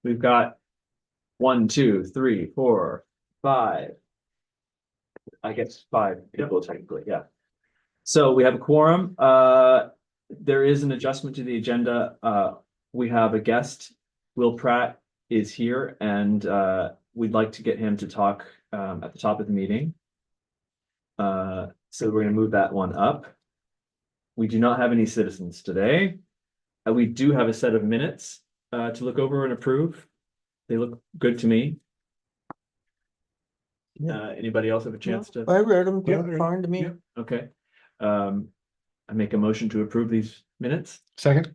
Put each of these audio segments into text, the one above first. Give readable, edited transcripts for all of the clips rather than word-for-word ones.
we've got 1, 2, 3, 4, 5. I guess 5 people technically, yeah. So we have a quorum. There is an adjustment to the agenda. We have a guest. Will Pratt is here, and we'd like to get him to talk at the top of the meeting. So we're going to move that one up. We do not have any citizens today. We do have a set of minutes to look over and approve. They look good to me. Anybody else have a chance to? I read them, Yeah. fine to me. Yeah, okay. I make a motion to approve these minutes. Second,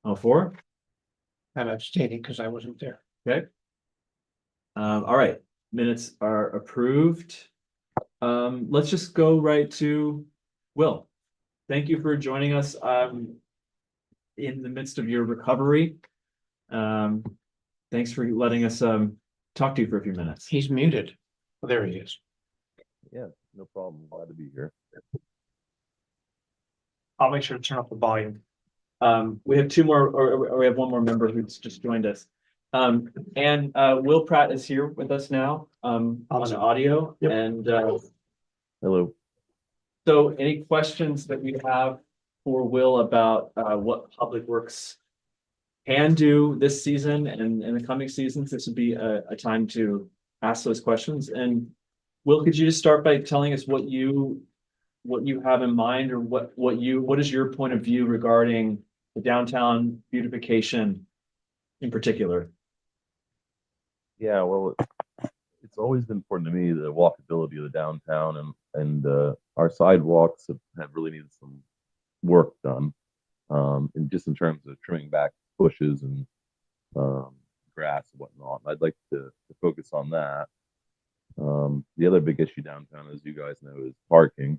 All four? I'm abstaining because I wasn't there. Okay. All right, minutes are approved. Let's just go right to Will. Thank you for joining us in the midst of your recovery. Thanks for letting us talk to you for a few minutes. He's muted. Well, there he is. Yeah, no problem. Glad to be here. I'll make sure to turn off the volume. We have two more, or we have one more member who's just joined us. And Will Pratt is here with us now on Awesome. audio. Yep. And Hello. so any questions that we have for Will about what Public Works can do this season and in the coming seasons, this would be a time to ask those questions. And Will, could you just start by telling us what you have in mind, or what is your point of view regarding the downtown beautification in particular? Yeah, well, it's always been important to me, the walkability of the downtown, and our sidewalks have really needed some work done, and just in terms of trimming back bushes and grass and whatnot. I'd like to focus on that. The other big issue downtown, as you guys know, is parking.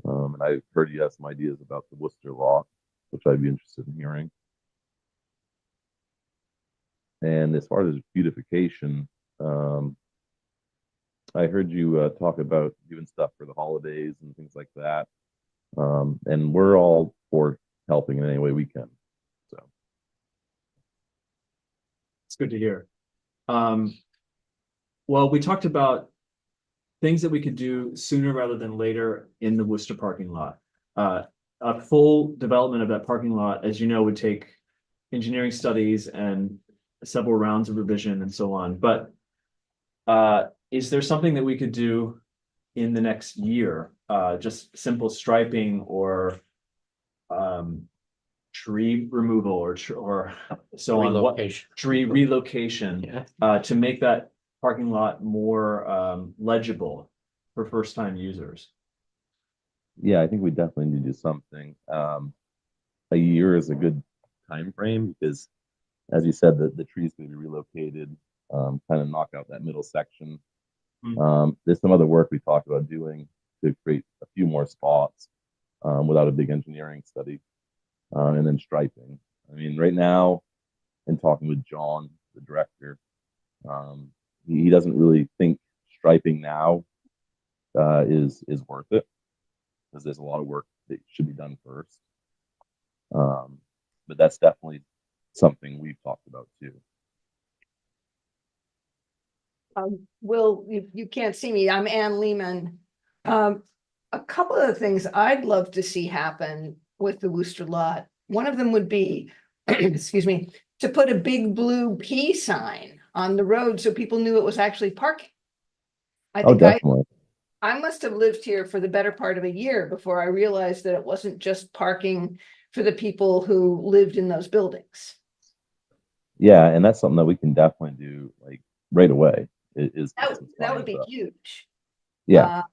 And I've heard you have some ideas about the Worcester lot, which I'd be interested in hearing. And as far as beautification, I heard you talk about doing stuff for the holidays and things like that. And we're all for helping in any way we can. So It's good to hear. Well, we talked about things that we could do sooner rather than later in the Worcester parking lot. A full development of that parking lot, as you know, would take engineering studies and several rounds of revision and so on. But is there something that we could do in the next year? Just simple striping or tree removal or so on. What Relocation. tree relocation Yeah. to make that parking lot more legible for first-time users? yeah, I think we definitely need to do something. A year is a good time frame because, as you said, the trees can be relocated, kind of knock out that middle section. There's some other work we talked about doing to create a few more spots without a big engineering study, and then striping. I mean, right now, in talking with John, the director, he doesn't really think striping now is worth it, because there's a lot of work that should be done first. But that's definitely something we've talked about too. Will, you can't see me. I'm Ann Lehman. A couple of things I'd love to see happen with the Worcester lot. One of them would be, excuse me, to put a big blue P sign on the road so people knew it was actually parking. I Oh, think definitely. I must have lived here for the better part of a year before I realized that it wasn't just parking for the people who lived in those buildings. Yeah, and that's something that we can definitely do like right away. That would be huge. Yeah.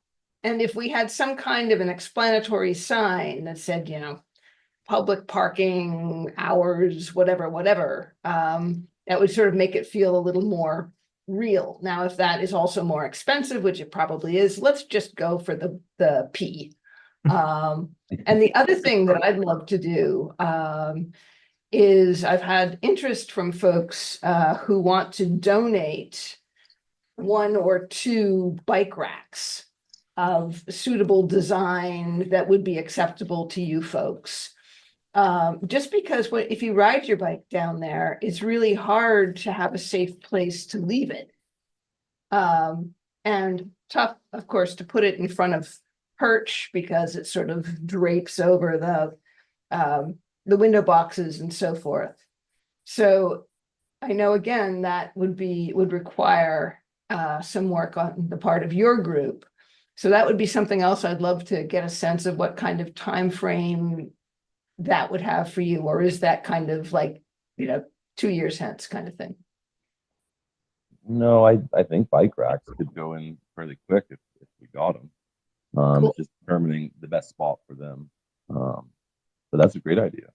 And if we had some kind of an explanatory sign that said, public parking hours, whatever, that would sort of make it feel a little more real. Now, if that is also more expensive, which it probably is, let's just go for the P. And the other thing that I'd love to do is I've had interest from folks who want to donate 1 or 2 bike racks of suitable design that would be acceptable to you folks. Just because if you ride your bike down there, it's really hard to have a safe place to leave it. And tough, of course, to put it in front of perch because it sort of drapes over the window boxes and so forth. So I know again, that would require some work on the part of your group. So that would be something else I'd love to get a sense of what kind of time frame that would have for you, or is that kind of like, 2 years hence kind of thing? No, I think bike racks could go in fairly quick if we got them. Cool. It's just determining the best spot for them. But that's a great idea.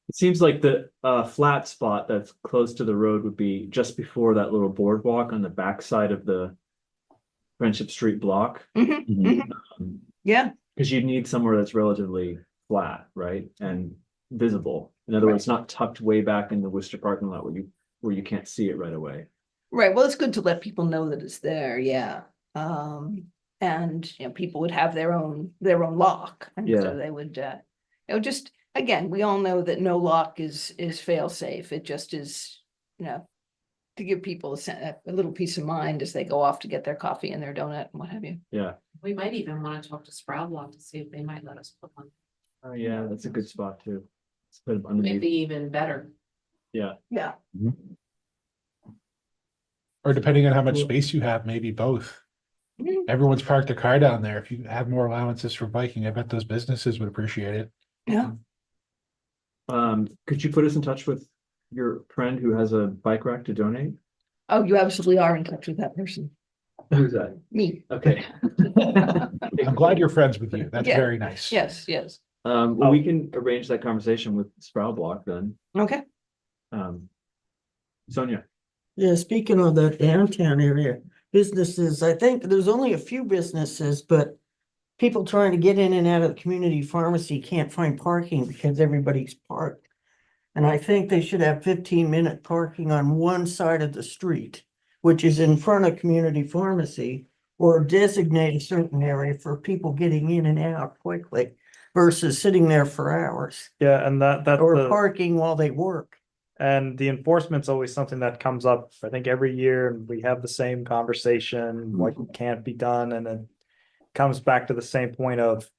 It seems like the flat spot that's close to the road would be just before that little boardwalk on the backside of the Friendship Street block. Yeah, Because you need somewhere that's relatively flat, right? And visible. In other words, not tucked way back in the Worcester parking lot where you can't see it right away. right. Well, it's good to let people know that it's there. Yeah. And people would have their own lock, and Yeah. so they would just, again, we all know that no lock is fail safe. It just is, to give people a little peace of mind as they go off to get their coffee and their donut and what have you. Yeah. We might even want to talk to Sprout Block to see if they might let us put one, Oh, yeah, that's a good spot too. It's put it underneath. maybe even better. Yeah. Or depending on how much space you have, maybe both. Mhm. Everyone's parked their car down there. If you have more allowances for biking, I bet those businesses would appreciate it. Yeah. Could you put us in touch with your friend who has a bike rack to donate? Oh, you absolutely are in touch with that person. Who's that? Me. Okay. I'm glad you're friends with you. That's Yeah. very nice. Yes. Well, we can arrange that conversation with Sprout Block then. Okay. Sonia. Yeah, speaking of the downtown area, businesses, I think there's only a few businesses, but people trying to get in and out of the community pharmacy can't find parking because everybody's parked. And I think they should have 15-minute parking on one side of the street, which is in front of community pharmacy, or designate a certain area for people getting in and out quickly versus sitting there for hours Yeah, and that's or the, parking while they work. and the enforcement's always something that comes up, I think, every year, and we have the same conversation, like it can't be done, and then comes back to the same point of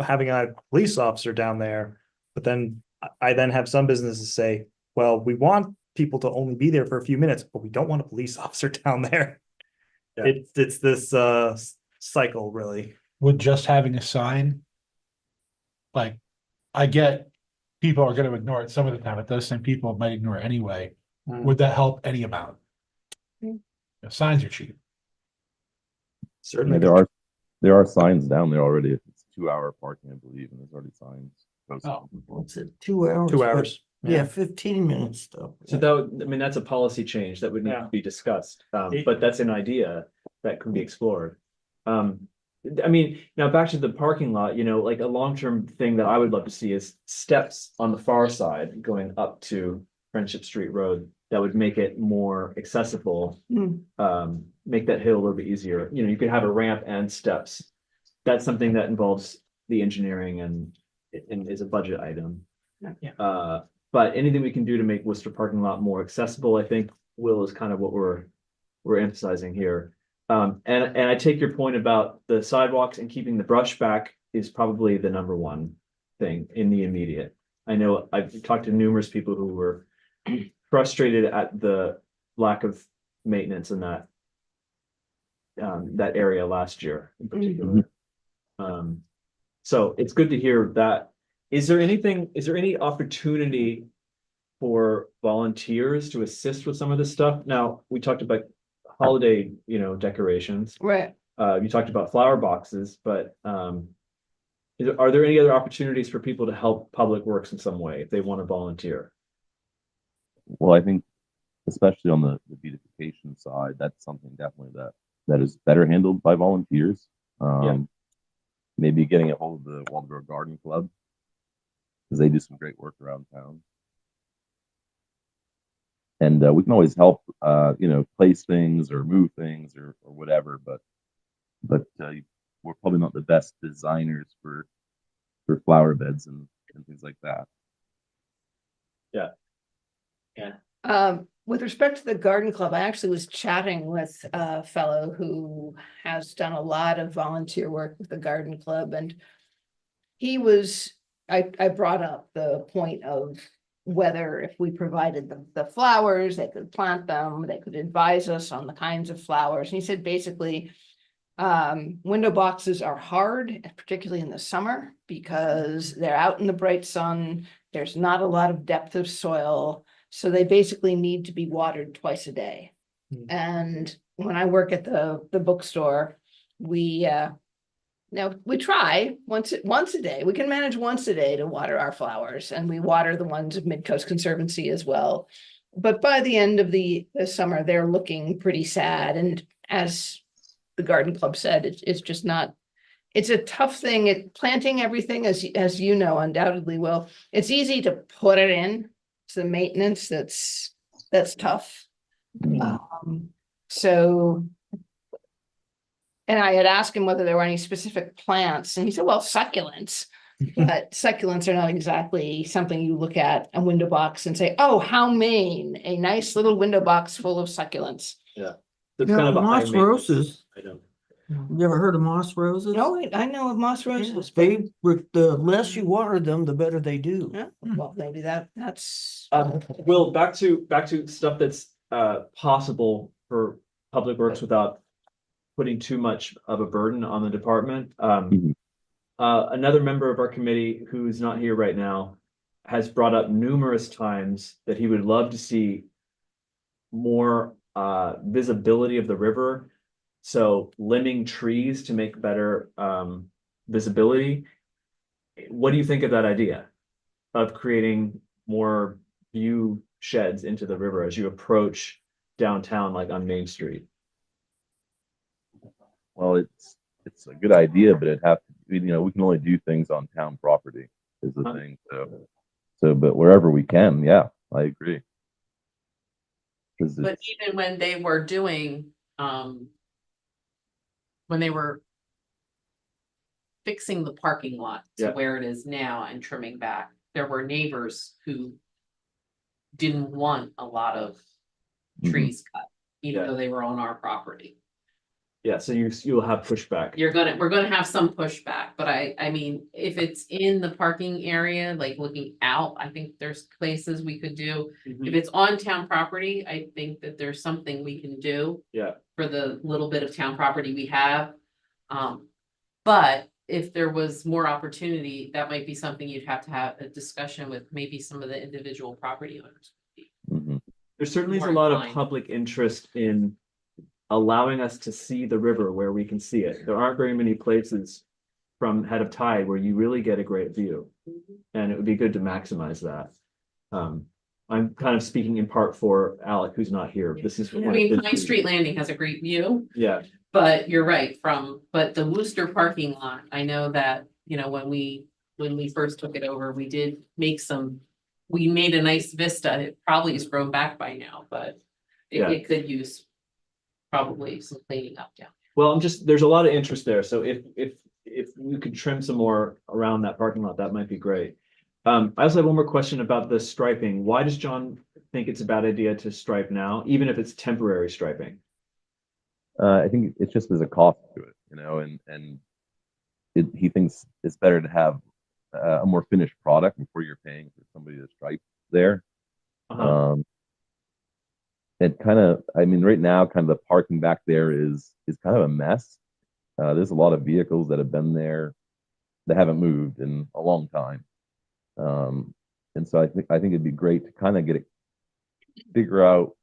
having a police officer down there, but then I then have some businesses say, well, we want people to only be there for a few minutes, but we don't want a police officer down there. Yeah. It's this cycle, really. Would just having a sign, like, I get people are gonna ignore it some of the time, but those same people might ignore it anyway. Would that help any amount? Mm. Signs are cheap. Certainly. There are signs down there already. It's 2-hour parking, I believe, and there's already signs posted. Oh. What's it, 2 hours? 2 but- hours. Yeah, 15 minutes though. So that's a policy change that would need to Yeah. be discussed, but that's an idea that can be explored. Now back to the parking lot, like a long-term thing that I would love to see is steps on the far side going up to Friendship Street Road that would make it more accessible. Make that hill a little bit easier. You could have a ramp and steps. That's something that involves the engineering and is a budget item. Yeah. But anything we can do to make Worcester parking lot more accessible, I think, Will, is kind of what we're emphasizing here. And I take your point about the sidewalks and keeping the brush back is probably the number one thing in the immediate. I know I've talked to numerous people who were frustrated at the lack of maintenance in that area last year in particular. So it's good to hear that. Is there any opportunity for volunteers to assist with some of this stuff? Now, we talked about holiday, decorations. Right. You talked about flower boxes, but are there any other opportunities for people to help Public Works in some way if they want to volunteer? Well, I think especially on the beautification side, that's something definitely that is better handled by volunteers. Maybe getting a hold of the Waldeboro Garden Club, because they do some great work around town. And we can always help, place things or move things or whatever, but we're probably not the best designers for flower beds and and things like that. With respect to the garden club, I actually was chatting with a fellow who has done a lot of volunteer work with the garden club, and I brought up the point of whether if we provided them the flowers, they could plant them, they could advise us on the kinds of flowers. And he said basically, window boxes are hard, particularly in the summer, because they're out in the bright sun. There's not a lot of depth of soil. So they basically need to be watered twice a day. And when I work at the bookstore, we try once a day. We can manage once a day to water our flowers, and we water the ones of Midcoast Conservancy as well. But by the end of the summer, they're looking pretty sad. And as the garden club said, it's just not. It's a tough thing. Planting everything, as you know, undoubtedly will. It's easy to put it in. It's the maintenance that's tough. So. And I had asked him whether there were any specific plants, and he said, well, succulents. But succulents are not exactly something you look at a window box and say, oh, how Maine, a nice little window box full of succulents. It's Yeah, kind of a high moss maintenance roses. item. You ever heard of moss roses? No, I know of moss roses. They, the less you water them, the better they do. Yeah, well, maybe that's. Will, back to stuff that's possible for Public Works without putting too much of a burden on the department. Another member of our committee who's not here right now has brought up numerous times that he would love to see more visibility of the river. So limbing trees to make better visibility. What do you think of that idea of creating more view sheds into the river as you approach downtown, like on Main Street? Well, it's a good idea, but we can only do things on town property is the thing. But wherever we can, yeah, I agree. But even when they were doing, when they were fixing the parking lot to Yeah. where it is now and trimming back, there were neighbors who didn't want a lot of trees cut, even Yeah. though they were on our property. Yeah, so you'll have pushback. We're gonna have some pushback, but I mean, if it's in the parking area, like looking out, I think there's places we could do. If it's on town property, I think that there's something we can do. Yeah. For the little bit of town property we have. But if there was more opportunity, that might be something you'd have to have a discussion with maybe some of the individual property owners. There certainly is a more lot of inclined. public interest in allowing us to see the river where we can see it. There aren't very many places from head of tide where you really get a great view. And it would be good to maximize that. I'm kind of speaking in part for Alec, who's not here. This is. I mean, Pine Street Landing has a great view, Yeah, but you're right, but the Worcester parking lot, I know that, when we first took it over, we did make we made a nice vista. It probably has grown back by now, but Yeah. it could use probably some cleaning up down. well, there's a lot of interest there. So if we could trim some more around that parking lot, that might be great. I also have one more question about the striping. Why does John think it's a bad idea to stripe now, even if it's temporary striping? I think it's just there's a cost to it, and he thinks it's better to have a more finished product before you're paying for somebody to stripe there. It right now, kind of the parking back there is kind of a mess. There's a lot of vehicles that have been there that haven't moved in a long time. And so I think it'd be great to kind of figure out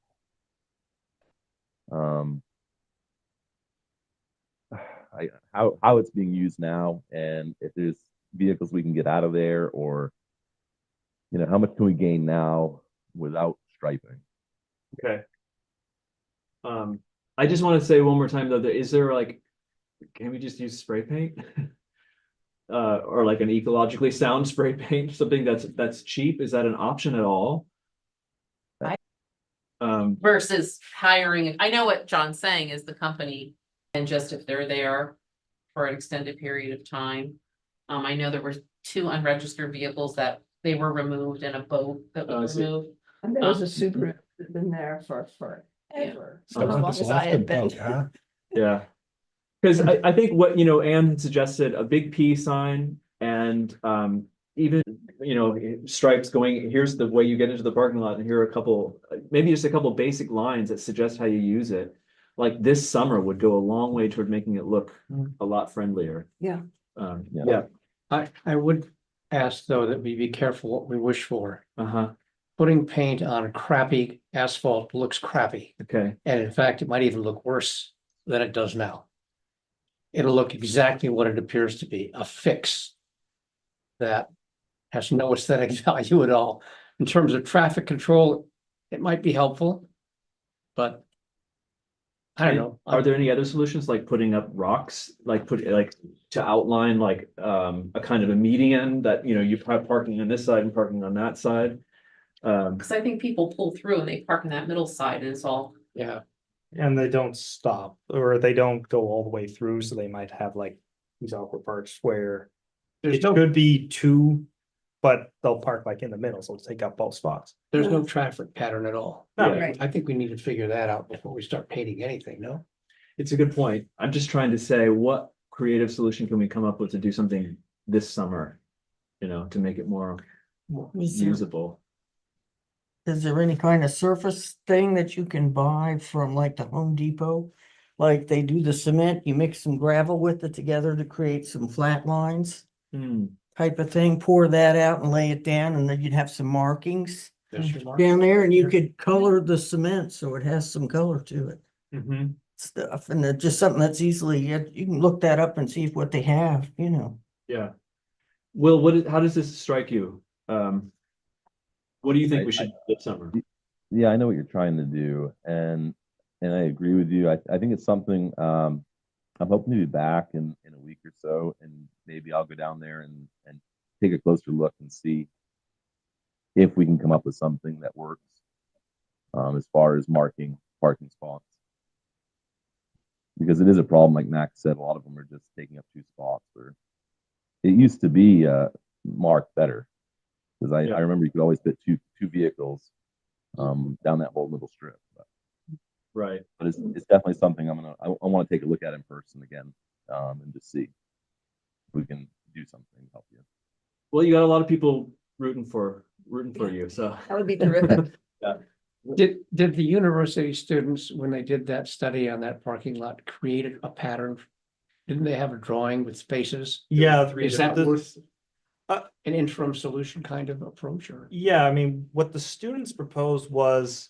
how it's being used now, and if there's vehicles we can get out of there, or how much can we gain now without striping. Okay. I just want to say one more time though, is there can we just use spray paint? Or like an ecologically sound spray paint, something that's cheap? Is that an option at all? Versus hiring, I know what John's saying is the company, and just if they're there for an extended period of time. I know there two unregistered vehicles that they were removed and a boat that Oh, I was see. removed. And there was a Subaru that's been there for forever. So as long Just as I left had the been. boat, huh? Yeah. Cause I think what, Anne had suggested, a big P sign and, even, stripes going, here's the way you get into the parking lot and here are a couple, maybe just a couple basic lines that suggest how you use it. Like this summer would go a long way toward making it look a lot friendlier. Yeah. Yeah. Yeah, I would ask though that we be careful what we wish for. uh-huh, Putting paint on crappy asphalt looks crappy, okay, and in fact, it might even look worse than it does now. It'll look exactly what it appears to be, a fix that has no aesthetic value at all. In terms of traffic control, it might be helpful, but I don't know. Are there any other solutions like putting up rocks, like to outline like a kind of a median that, you have parking on this side and parking on that side? Cause I think people pull through and they park in that middle side and it's all, Yeah, And they don't stop, or they don't go all the way through, so they might have like these awkward parts where there's it no, could be two, but they'll park like in the middle, so it'll take up both spots. there's no traffic pattern at all. No. Yeah. Right. I think we need to figure that out before we start painting anything, no? It's a good point. I'm just trying to say, what creative solution can we come up with to do something this summer? To make it more usable. Is there any kind of surface thing that you can buy from like the Home Depot? Like they do the cement, you mix some gravel with it together to create some flat lines Hmm, type of thing, pour that out and lay it down, and then you'd have some markings There's your mark. down there, and you could color the cement so it has some color to it. mhm. Stuff, and just something that's easily, you can look that up and see what they have, Yeah. Will, how does this strike you? What do you think we should do this summer? Yeah, I know what you're trying to do, and I agree with you. I think it's something I'm hoping to be back in a week or so, and maybe I'll go down there and take a closer look and see if we can come up with something that works as far as marking parking spots. Because it is a problem, like Max said, a lot of them are just taking up two spots. Or it used to be marked better, because Yeah. I remember you could always fit two vehicles down that whole little strip. Right. But it's definitely something I want to take a look at in person again, and just see if we can do something to help you. Well, you got a lot of people rooting for you, so. That would be terrific. Did the university students, when they did that study on that parking lot, create a pattern? Didn't they have a drawing with spaces? Yeah, Is that the- worth Uh, an interim solution kind of approach, or? Yeah, I mean, what the students proposed was,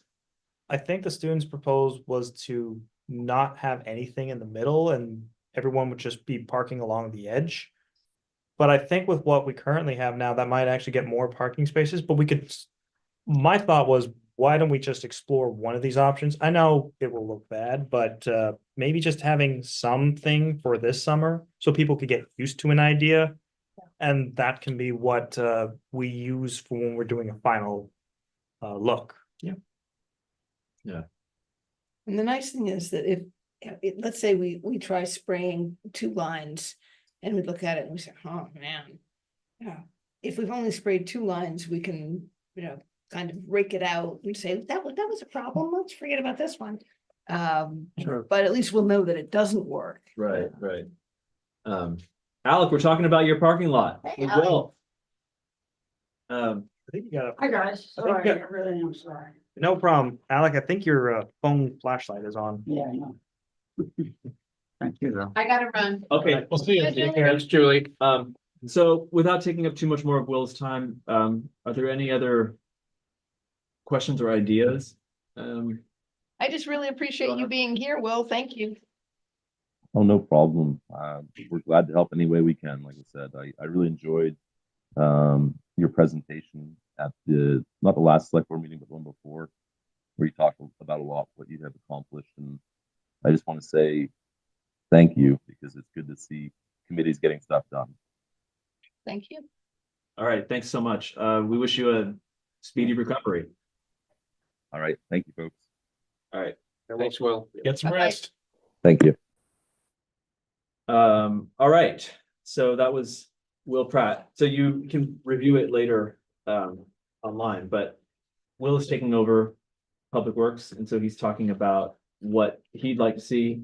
I think the students proposed was to not have anything in the middle and everyone would just be parking along the edge. But I think with what we currently have now, that might actually get more parking spaces, but my thought was, why don't we just explore one of these options? I know it will look bad, but maybe just having something for this summer so people could get used to an idea. And that can be what we use for when we're doing a final look. And the nice thing is that if, let's say we try spraying 2 lines and we look at it and we say, oh, man. Yeah, if we've only sprayed 2 lines, we can, kind of rake it out and say, that was a problem, let's forget about this one. Sure. But at least we'll know that it doesn't work. Right. Alec, we're talking about your parking lot. Hey, We Alec. will. I think you got a, Hi, guys. I think Sorry, I- I really am sorry. no problem. Alec, I think your phone flashlight is on. Yeah, I know. Thank you, though. I gotta run. Okay, We'll see you. Good, Julie. Thanks, Julie. so without taking up too much more of Will's time, are there any other questions or ideas? I just really appreciate you being here, Will, thank you. Oh, no problem. We're glad to help any way we can. Like I said, I really enjoyed your presentation at not the last select board meeting, but the one before, where you talked about a lot what you have accomplished. And I just want to say thank you, because it's good to see committees getting stuff done. Thank you. All right, thanks so much. We wish you a speedy recovery. All right. Thank you, folks. All right. Thanks, Will. Get some Bye-bye. rest. Thank you. All right, so that was Will Pratt. So you can review it later online, but Will is taking over Public Works, and so he's talking about what he'd like to see.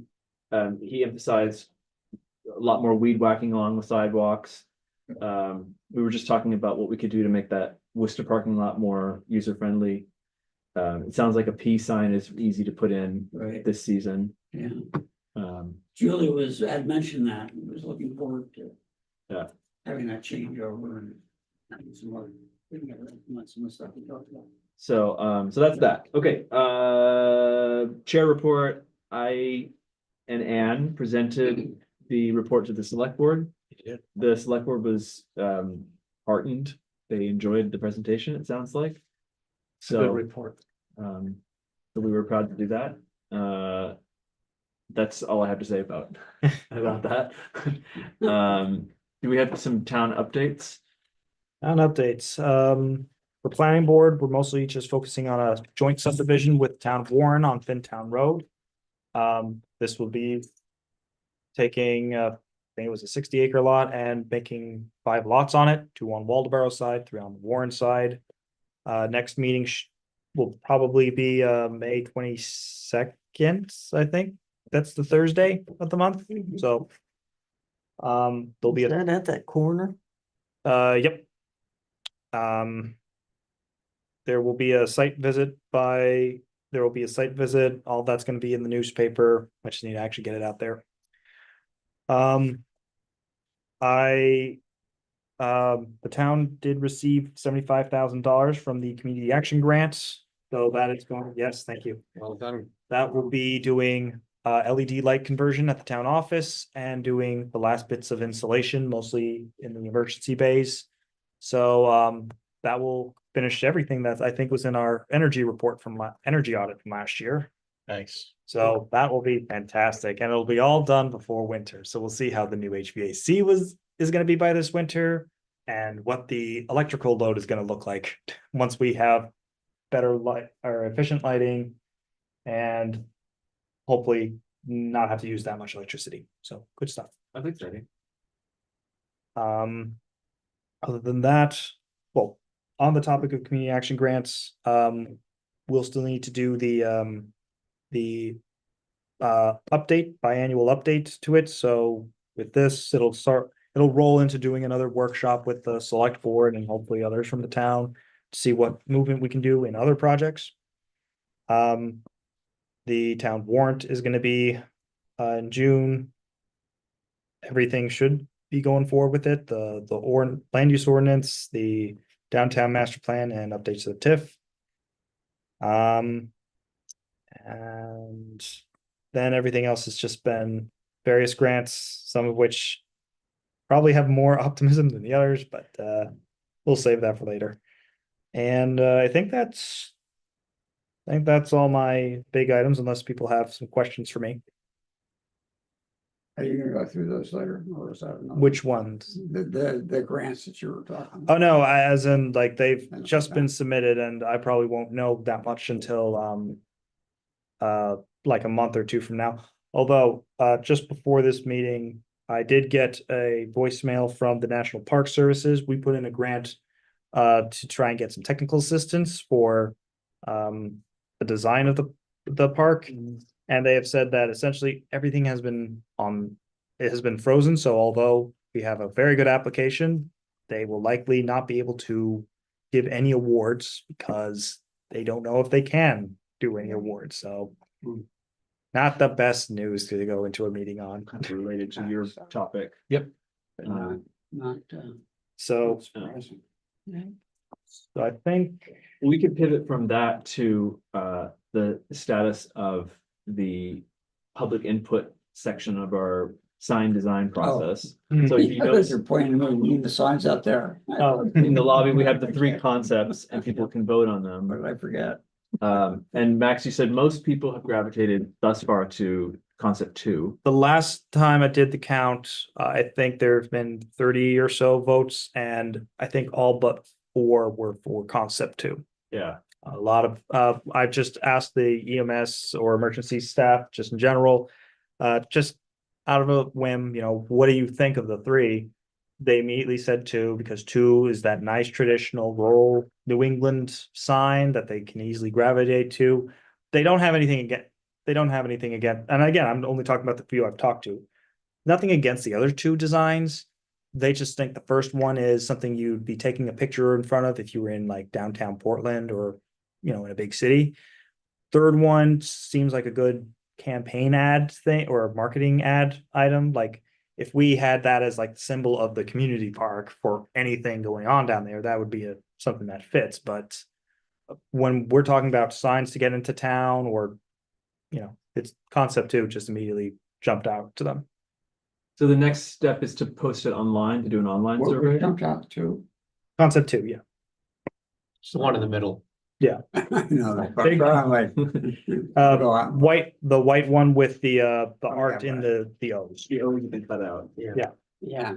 He emphasized a lot more weed whacking along the sidewalks. We were just talking about what we could do to make that Worcester parking lot more user friendly. It sounds like a P sign is easy to put in Right, this season. yeah. Um, Julie had mentioned that, and was looking forward to. Yeah. Having that changeover and having some more, some of the stuff we talked about. so that's that. Okay, chair report. I and Anne presented the report to the select board. The select board was heartened. They enjoyed the presentation, it sounds like. Good So report. so we were proud to do that. That's all I have to say about that. Do we have some town updates? On updates, for planning board, we're mostly just focusing on a joint subdivision with town of Warren on Fintown Road. This will be taking, I think it was a 60-acre lot and making 5 lots on it, 2 on Waldeboro side, 3 on the Warren side. Next meeting will probably be May 22nd, I think. That's the Thursday of the month, so. There'll be Is a, that at that corner? yep. There will be a site visit all that's gonna be in the newspaper, I just need to actually get it out there. The town did receive $75,000 from the community action grants, so that is going, yes, thank you. Well done. That will be doing LED light conversion at the town office and doing the last bits of insulation, mostly in the emergency bays. So that will finish everything that I think was in our energy report from energy audit from last year. Nice. So that will be fantastic, and it'll be all done before winter. So we'll see how the new HVAC is going to be by this winter, and what the electrical load is going to look like once we have better light or efficient lighting, and hopefully not have to use that much electricity. So good stuff. I think so. Other than that, well, on the topic of community action grants, we'll still need to do the update, biannual update to it. So with this, it'll roll into doing another workshop with the select board and hopefully others from the town to see what movement we can do in other projects. The town warrant is gonna be in June. Everything should be going forward with it, the land use ordinance, the downtown master plan, and updates to the TIF. And then everything else has just been various grants, some of which probably have more optimism than the others, but we'll save that for later. And I think that's all my big items, unless people have some questions for me. Are you gonna go through those later, or is that? another- Which ones? The grants that you were talking. Oh, no, as in like they've Okay. just been submitted and I probably won't know that much until like a month or 2 from now. Although just before this meeting, I did get a voicemail from the National Park Services. We put in a grant to try and get some technical assistance for the design of the park. And they have said that essentially everything has been frozen. So although we have a very good application, they will likely not be able to give any awards because they don't know if they can do any awards. So not the best news to go into a meeting on. Related to your topic. But not So, surprising. so I think, We could pivot from that to the status of the public input section of our sign design process. So if you Because notice you're pointing to leave the signs out there. in the lobby, we have the 3 concepts and people can vote on them. What did I forget? And Max, you said most people have gravitated thus far to concept 2. the last time I did the count, I think there have been 30 or so votes, and I think all but 4 were for concept 2. Yeah. A lot of, I've just asked the EMS or emergency staff, just in general, just out of a whim, what do you think of the 3? they immediately said 2 because 2 is that nice traditional rural New England sign that they can easily gravitate to. They don't have anything against, and again, I'm only talking about the few I've talked to. Nothing against the other 2 designs. They just think the first one is something you'd be taking a picture in front of if you were in like downtown Portland or, you know, in a big city. Third one seems like a good campaign ad thing or a marketing ad item. Like if we had that as like the symbol of the community park for anything going on down there, that would be something that fits. But when we're talking about signs to get into town or, you know, it's concept 2 just immediately jumped out to them. So the next step is to post it online, to do an online What we survey. jumped out to. Concept 2, yeah. It's the one in the middle. I know, but Big- I'm like. go out. The white one with the Okay, art in the O's. The O's have been cut out. Yeah,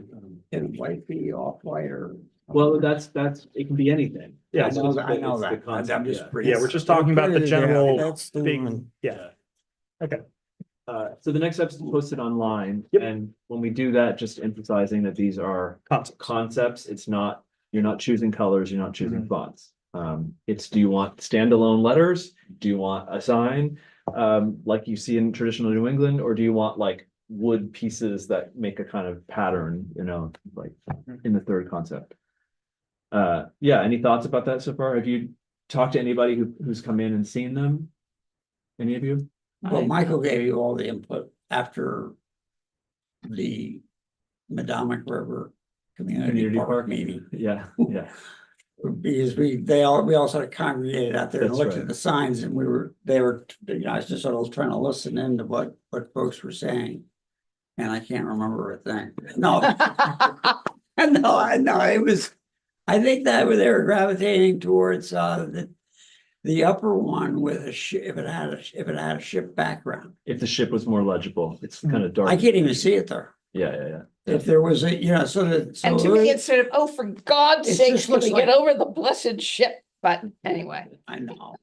can white be off-white or? Well, that's, it can be anything. Yeah, I know it's that, I know it's the that. concept, I'm just. yeah. pretty- Yeah, we're just talking about the general That's the big, one. yeah. Okay. So the next step is to post it online, Yep. and when we do that, just emphasizing that these are Concepts. concepts, it's not, you're not choosing colors, you're not choosing Mhm. fonts. It's, do you want standalone letters? Do you want a sign? Like you see in traditional New England, or do you want like wood pieces that make a kind of pattern, you know, like in the third concept? Yeah, any thoughts about that so far? Have you talked to anybody who's come in and seen them? Any of you? Well, Michael gave you all the input after the Madomic River Community Community Park Park. meeting. Yeah, yeah. Because we all sort of congregated out there and That's looked right. at the signs and they were, you know, I was just sort of trying to listen into what folks were saying. And I can't remember a thing. No, no, it was, I think that they were gravitating towards the upper one with a ship, if it had a ship background. If the ship was more legible, it's kind of dark. I can't even see it there. Yeah. If there was a, you know, so that. so And to me, it's sort of, oh, for God's It sake, just can looks we get like- over the blessed ship? But anyway, I know.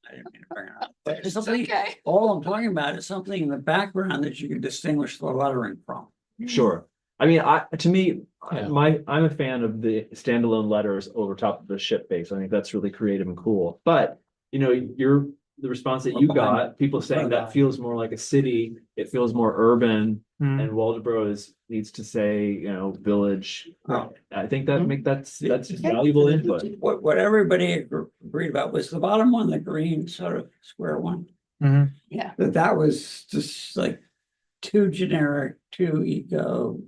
I didn't mean to bring it up. But it's something, okay. all I'm talking about is something in the background that you can distinguish the lettering from. Sure. I mean, to me, Yeah. I'm a fan of the standalone letters over top of the ship base. I think that's really creative and cool. But, you know, the response that you got, people saying that feels more like a city, it feels more urban, Hmm. and Waldeboro needs to say, you know, village. Oh. I think that's valuable input. What everybody agreed about was the bottom one, the green sort of square one. Mhm. Yeah. That was just like too generic, too ego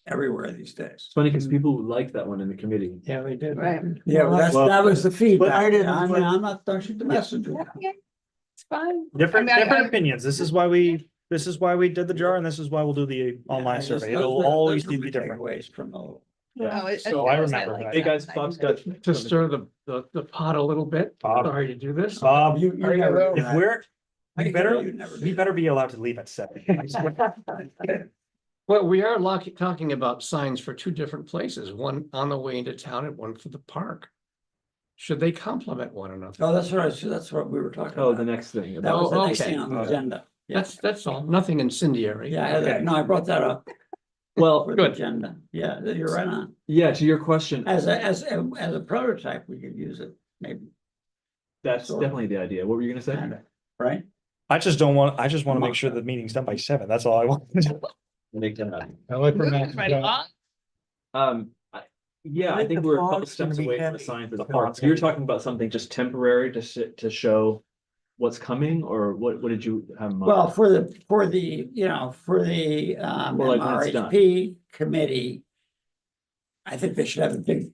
everywhere these days. It's funny because people liked that one in the committee. Yeah, we did. Right. Yeah, well, Well, that was the feedback. I didn't- I mean, I'm not, don't shoot the messenger. Okay, it's fine. Different, I mean, different opinions. This is why we did the jar and this is why we'll do the online survey. It'll always be different. Ways from the. Oh, it- So it I does, remember like that. Hey, guys, that. Bob's got. To stir the pot a little bit, Bob. sorry to do this. Bob, You never do if that. we're, I we can tell better, you never do we that. better be allowed to leave at 7. I swear. Well, we are talking about signs for 2 different places, one on the way into town and one for the park. Should they complement one another? Oh, that's what we were talking Oh, the about. next thing. That was the Oh, next okay. thing on the agenda. Yeah, That's all, nothing incendiary. yeah, I had that. No, I brought that up Well, for the Good. agenda. Yeah, you're right on. yeah, to your question, As a prototype, we could use it, maybe, that's definitely the idea. What were you gonna say? right? I just want to make sure the meeting's done by 7. That's all I want. Make that happen. I like where Moving Matt- right along. Yeah, I think think the we're a couple font's steps gonna be away from the heavy. sign for the The park. font's You're gonna be- talking about something just temporary to show what's coming, or what did you have in mind? Well, for the, you know, for the Well, like when it's done. MRHP committee. I think they should have a big.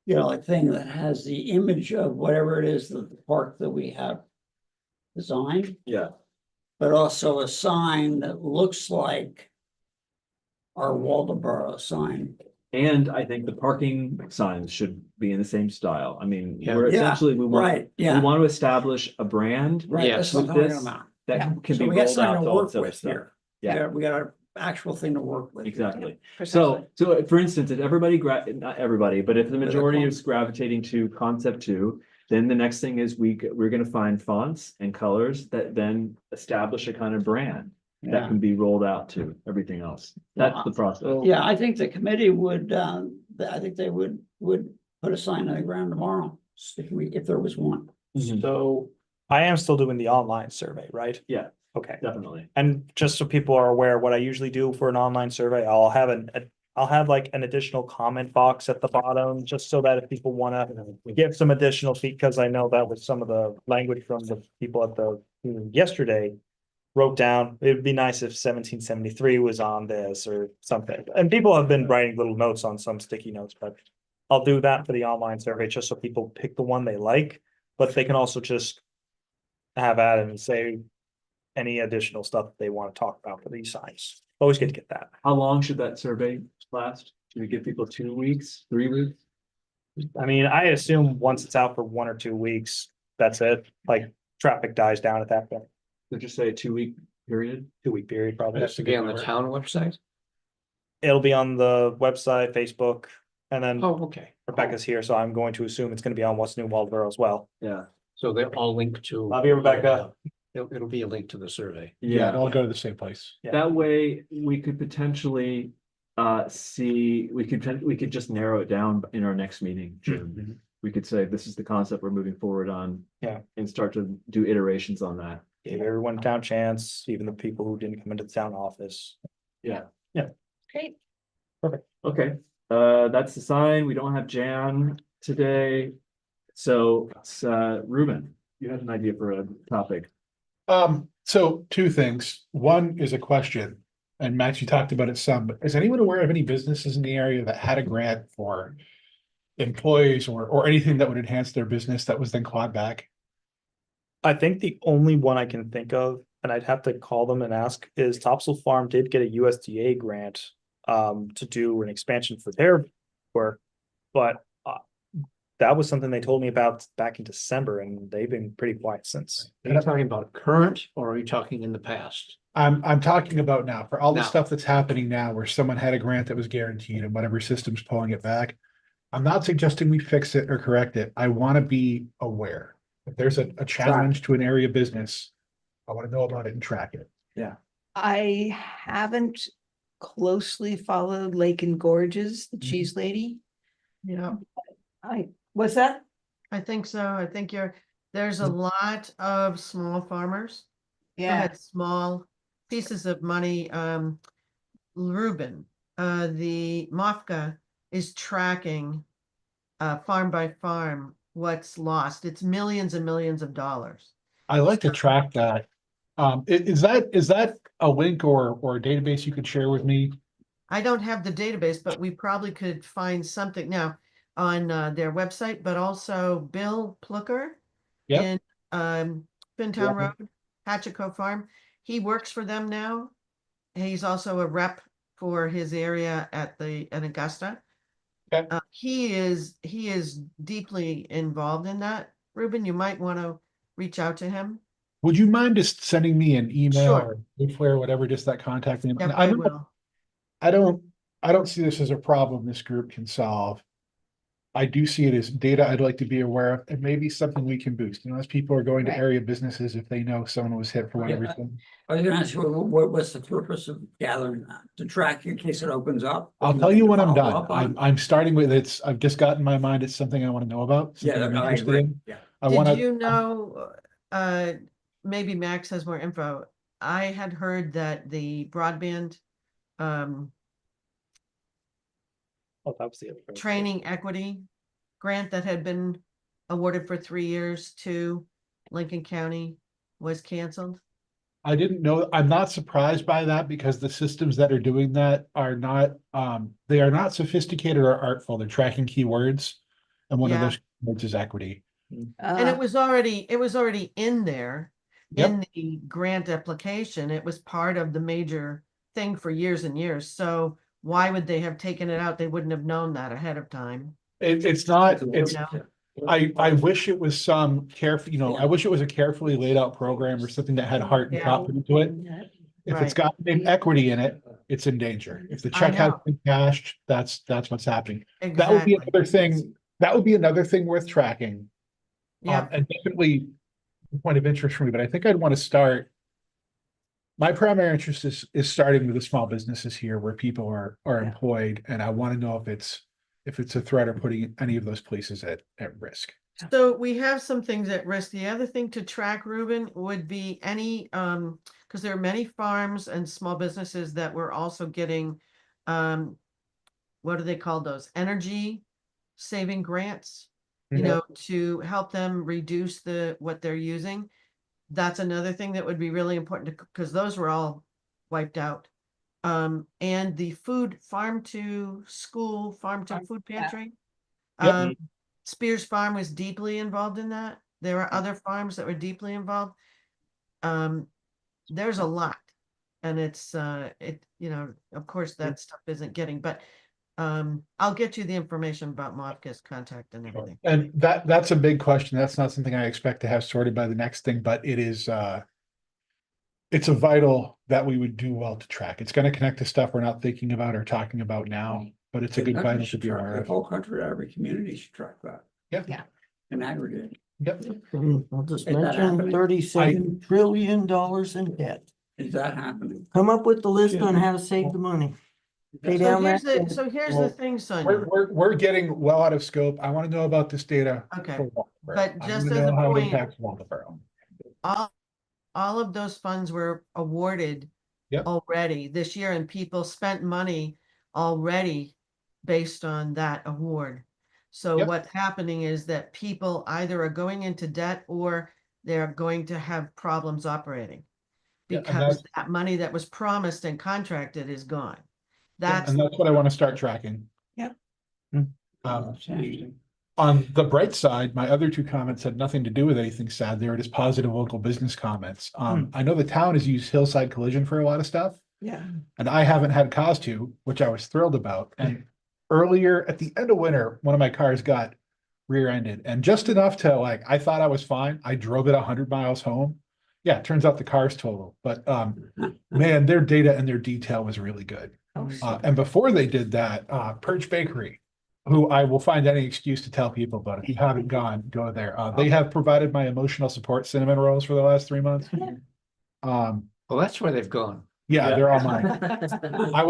You know, like thing that has the image of whatever it is, the park that we have designed, Yeah, but also a sign that looks like. Our Waldeboro sign. and I think the parking signs should be in the same style. I mean, Yeah. we're Yeah, essentially, we Right, we yeah, want to establish a brand right, that's what I'm with talking this, about. that Yeah. can So be we got rolled something out to to all work this other with stuff. here. Yeah. We got an actual thing to work with. Exactly. Precisely. So for instance, if everybody, not everybody, but if the majority is gravitating to concept 2, then the next thing is we're gonna find fonts and colors that then establish a kind of brand. that Yeah. can be rolled out to everything else. That's the process. Yeah, I think the committee would, I think they would put a sign on the ground tomorrow, if there was one. Mhm. So I am still doing the online survey, right? Yeah, Okay. definitely. And just so people are aware, what I usually do for an online survey, I'll have like an additional comment box at the bottom, just so that if people wanna give some additional feedback, because I know that was some of the language from the people at the meeting yesterday. Wrote down, it'd be nice if 1773 was on this or something, and people have been writing little notes on some sticky notes, but. I'll do that for the online survey, just so people pick the one they like, but they can also just. Have at it and say any additional stuff they want to talk about for these signs. Always good to get that. How long should that survey last? Should we give people 2 weeks, 3 weeks? I mean, I assume once it's out for 1 or 2 weeks, that's it. Like traffic dies down at that point. So just say a 2 week period? 2 week period, probably. Has to be on the town website? It'll be on the website, Facebook, and then Oh, okay. Rebecca's here, so I'm going to assume it's gonna be on What's New Waldeboro as well. Yeah. So they're all linked to. Love you, Rebecca. It'll be a link to the survey. Yeah, it'll all go to the same place. Yeah. That way we could potentially see, we could just narrow it down in our next meeting, June. We could say, this is the concept we're moving forward on. Yeah. And start to do iterations on that. Gave everyone town chance, even the people who didn't come into the town office. Yeah. Great. Okay, that's the sign. We don't have Jan today. So, Ruben, you have an idea for a topic. So 2 things. One is a question, and Max, you talked about it some, but is anyone aware of any businesses in the area that had a grant for employees or anything that would enhance their business that was then clawed back? I think the only one I can think of, and I'd have to call them and ask, is Topsail Farm did get a USDA grant to do an expansion for their work, but that was something they told me about back in December, and they've been pretty quiet since. Are you talking about current or are you talking in the past? I'm talking about now, for all the Now. stuff that's happening now, where someone had a grant that was guaranteed and whatever system's pulling it back. I'm not suggesting we fix it or correct it. I want to be aware. If there's a challenge to an area business, I want to know about it and track it. I haven't closely followed Lake and Gorges, the cheese lady. Yeah, What's that? I think so. I think there's a lot of small farmers. who Yeah, had small pieces of money. Reuben, the MOFGA is tracking farm by farm what's lost. It's millions and millions of dollars. I like to track that. Is that a link or a database you could share with me? I don't have the database, but we probably could find something now on their website, but also Bill Plucker Yep. in Fintown Road, Hatchico Farm. He works for them now. He's also a rep for his area at Augusta. Okay. He is deeply involved in that. Ruben, you might want to reach out to him. Would you mind just sending me an email Sure. or Flare, whatever, just that contact name? Yep, I I don't- will. I don't see this as a problem this group can solve. I do see it as data I'd like to be aware of, and maybe something we can boost, as people are going to Right. area businesses, if they know someone was hit for whatever reason. I was gonna ask you, what's the purpose of gathering that? To track in case it opens up? I'll tell you when I'm Follow done. up on? I'm starting with I've just got in my mind, it's something I want to know about. Yeah, something I'm I interested agree. in. Yeah. I want Did to, you know, maybe Max has more info. I had heard that the broadband Oh, that was the other. thing. training equity grant that had been awarded for 3 years to Lincoln County was canceled. I didn't know, I'm not surprised by that because the systems that are doing that are not, they are not sophisticated or artful. They're tracking keywords. And one of Yeah. those words is equity. And it was already in there, Yep. in the grant application. It was part of the major thing for years and years. So why would they have taken it out? They wouldn't have known that ahead of time. It's not, it's, No. I wish it was some careful, I wish it was a carefully laid out program or something that had heart and Yeah. thought put into it. If it's Right. got name equity in it, it's in danger. If the I check has know. been cashed, that's what's happening. That would be Exactly. another thing, that would be another thing worth tracking. Yeah, And definitely a point of interest for me, but I think I'd want to start My primary interest is starting with the small businesses here where people are Yeah. employed, and I want to know if it's a threat or putting any of those places at risk. So we have some things at risk. The other thing to track, Ruben, would be any, because there are many farms and small businesses that were also getting, what do they call those? Energy saving grants, you Mhm. know, to help them reduce what they're using. That's another thing that would be really important to, because those were all wiped out. And the farm to school, farm to food pantry. Yep. Um, Spears Farm was deeply involved in that. There are other farms that were deeply involved. There's a lot. And it's, you know, of course, that stuff isn't getting, but I'll get you the information about Mofca's contact and everything. And that's a big question. That's not something I expect to have sorted by the next thing, but it is, it's a vital that we would do well to track. It's gonna connect to stuff we're not thinking about or talking about now, but it's a good vital to be aware The of. whole country, every community should track that. Yep. Yeah. In aggregate. Yep. I'll just Is that mention happening? $37 trillion in debt. Is that happening? Come up with the list on how to save the money. Pay So down here's that. the- So here's the Well, thing, Sonia. We're getting well out of scope. I want to know about this data. Okay, for Waldeboro. but I just wanna as a know how it point- impacts Waldeboro. All of those funds were awarded Yep. already this year, and people spent money already based on that award. So Yep. what's happening is that people either are going into debt or they're going to have problems operating. Yeah, and Because that money that was promised and contracted is gone. That's, And that's what I want to start tracking. Yep. That's interesting. On the bright side, my other two comments had nothing to do with anything sad. They were just positive local business comments. I know the town has used Hillside Collision for a lot of stuff, Yeah. and I haven't had cause to, which I was thrilled about. And earlier at the end of winter, one of my cars got rear-ended, and just enough to like, I thought I was fine. I drove it 100 miles home. Yeah, it turns out the car's total, but man, their data and their detail was really good. And before they did that, Perch Bakery, who I will find any excuse to tell people about. If you haven't gone, go there. They have provided my emotional support cinnamon rolls for the last 3 months. Well, that's where they've gone. Yeah, they're all mine. I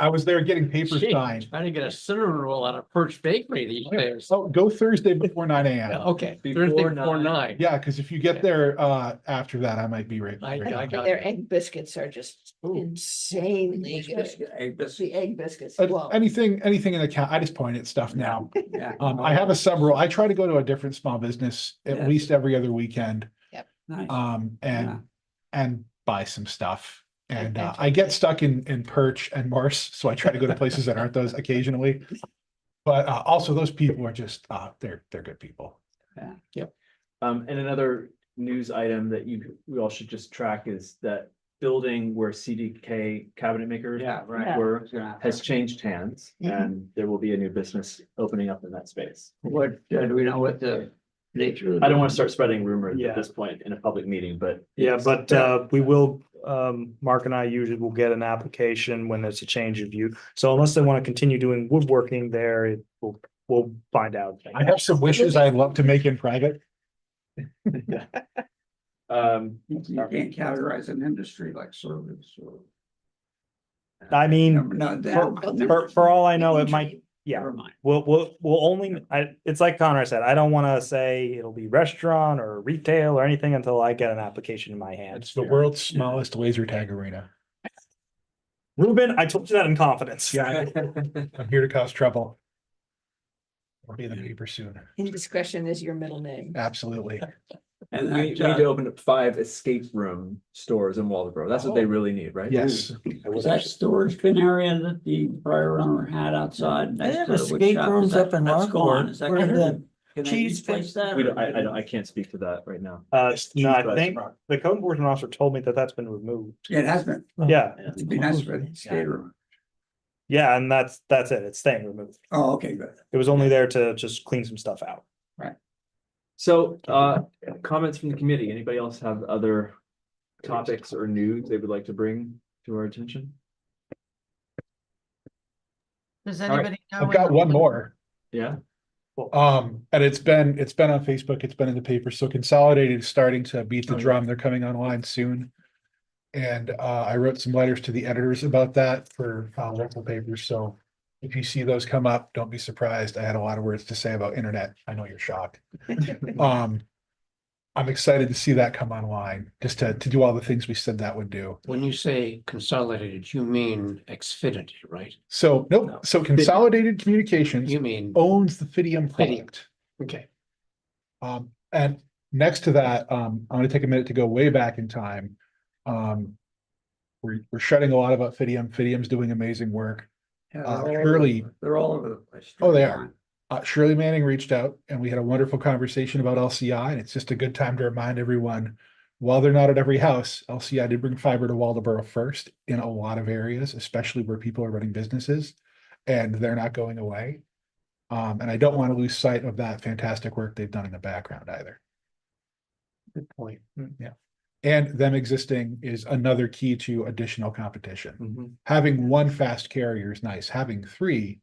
was there getting papers Gee, signed. Trying to get a cinnamon roll out of Perch Bakery these days. So go Thursday before 9 Yeah, AM. okay, Before Thursday before 9. 9. Yeah, because if you get there after that, I might be right. I right. got Their it. egg biscuits are just insanely Egg good. biscuit, egg biscuit. The egg biscuits. Uh, Anything in the account, I just point at stuff now. Yeah. I have a sub role. I try to go to a different small business at Yeah. least every other weekend. Nice. And buy some stuff. And Okay. I get stuck in Perch and Morse, so I try to go to places that aren't those occasionally. But also those people are just they're good people. And another news item that we all should just track is that building where CDK cabinet makers. Yeah, right. Were, has changed hands, Mhm. and there will be a new business opening up in that space. What, do we know what the nature? I don't want to start spreading rumors Yeah. at this point in a public meeting, but. Yeah, but we will, Mark and I usually will get an application when there's a change of view. So unless they want to continue doing woodworking there, we'll find out. I have some wishes I'd love to make in private. You can't categorize an industry like service or. I mean, No, that- for all I know, it might, yeah. Never mind. We'll only, it's like Connor said, I don't want to say it'll be restaurant or retail or anything until I get an application in my hand. It's the world's smallest laser tag arena. Ruben, I told you that in confidence. Yeah, I'm here to cause trouble. I'll be in the paper soon. Indiscretion is your middle name. Absolutely. And We need that, to open up 5 escape room stores in Waldeboro. That's what they really need, right? Yes. was that storage bin area that the prior owner had outside? They next have to the wood escape shop? rooms Is that- up in That's gone. Rockport, Is that where gonna the be- can they cheese replace fits- that? We or- don't, I can't speak to that right now. No, I think the code enforcement officer told me that that's been removed. Yeah, it has been. Yeah, It'd be nice for the skate room. yeah, and that's it. It's staying removed. Oh, okay, good. It was only there to just clean some stuff out. So, comments from the committee. Anybody else have other topics or news they would like to bring to our attention? Does right. anybody know? I've got one more. Yeah, And it's been on Facebook, it's been in the paper. So Consolidated is starting to beat the Oh, yeah. drum. They're coming online soon. And I wrote some letters to the editors about that for local papers, so if you see those come up, don't be surprised. I had a lot of words to say about internet. I know you're shocked. I'm excited to see that come online, just to do all the things we said that would do. When you say consolidated, you mean Xfinity, right? So, nope, so Consolidated Communications You mean, owns the Fidium Fidium. product. okay, And next to that, I'm gonna take a minute to go way back in time. We're shutting a lot about Fidium. Fidium's doing amazing work. Shirley, They're all over the place. Oh, they are. Shirley Manning reached out and we had a wonderful conversation about LCI, and it's just a good time to remind everyone, while they're not at every house, LCI did bring fiber to Waldoboro first in a lot of areas, especially where people are running businesses, and they're not going away. And I don't want to lose sight of that fantastic work they've done in the background either. good point. Yeah. And them existing is another key to additional competition. Mhm. Having one fast carrier is nice. Having three,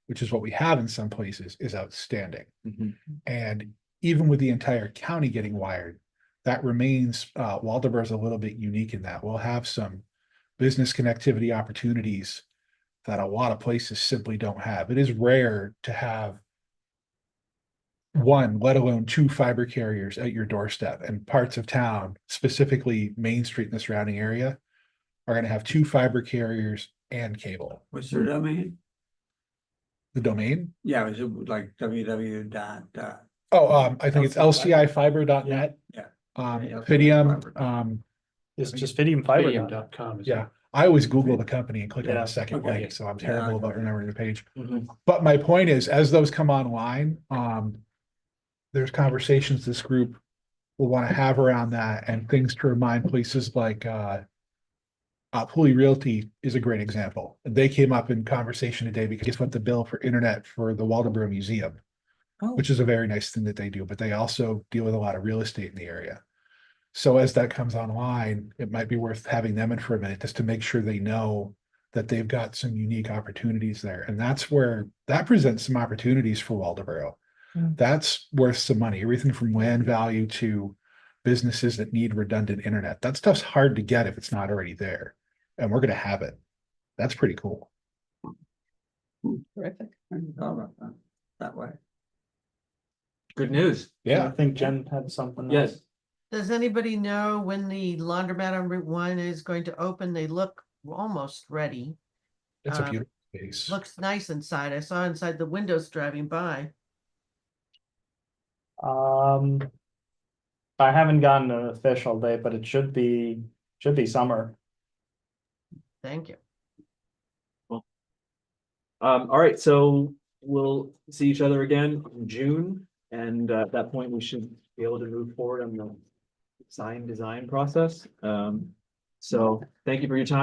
which is what we have in some places, is outstanding. Mhm. And even with the entire county getting wired, that remains, Waldoboro is a little bit unique in that we'll have some business connectivity opportunities that a lot of places simply don't have. It is rare to have one, let alone two fiber carriers at your doorstep, and parts of town, specifically Main Street and the surrounding area, are gonna have two fiber carriers and cable. What's their domain? The domain? Yeah, is it like www dot, Oh, I think it's lcifiber.net. Yeah. Um, Yeah, Fidium, LCI It's just Fidium Fiber. Fidium.com is. yeah, I always Google the company and click on Yeah. the second Okay. link, so I'm Yeah, terrible I about got it. remembering the page. Mhm. But my point is, as those come online, there's conversations this group will want to have around that, and things to remind places like, Pulley Realty is a great example. They came up in conversation today because guess what, the bill for internet for the Waldoboro Museum, Oh. which is a very nice thing that they do, but they also deal with a lot of real estate in the area. So as that comes online, it might be worth having them in for a minute just to make sure they know that they've got some unique opportunities there. And that's where that presents some opportunities for Waldoboro. That's worth some money, everything from land value to businesses that need redundant internet. That stuff's hard to get if it's not already there. And we're gonna have it. That's pretty cool. Terrific. I hadn't thought about that way. Good news. I Yeah, think Jen had something. Yes. else. Does anybody know when the laundromat on Route 1 is going to open? They look almost ready. it's a Um, beautiful space. Looks nice inside. I saw inside the windows driving by. I haven't gotten an official date, but it should be summer. Thank you. All right, so we'll see each other again in June, and at that point, we should be able to move forward on the sign design process. So thank you for your time.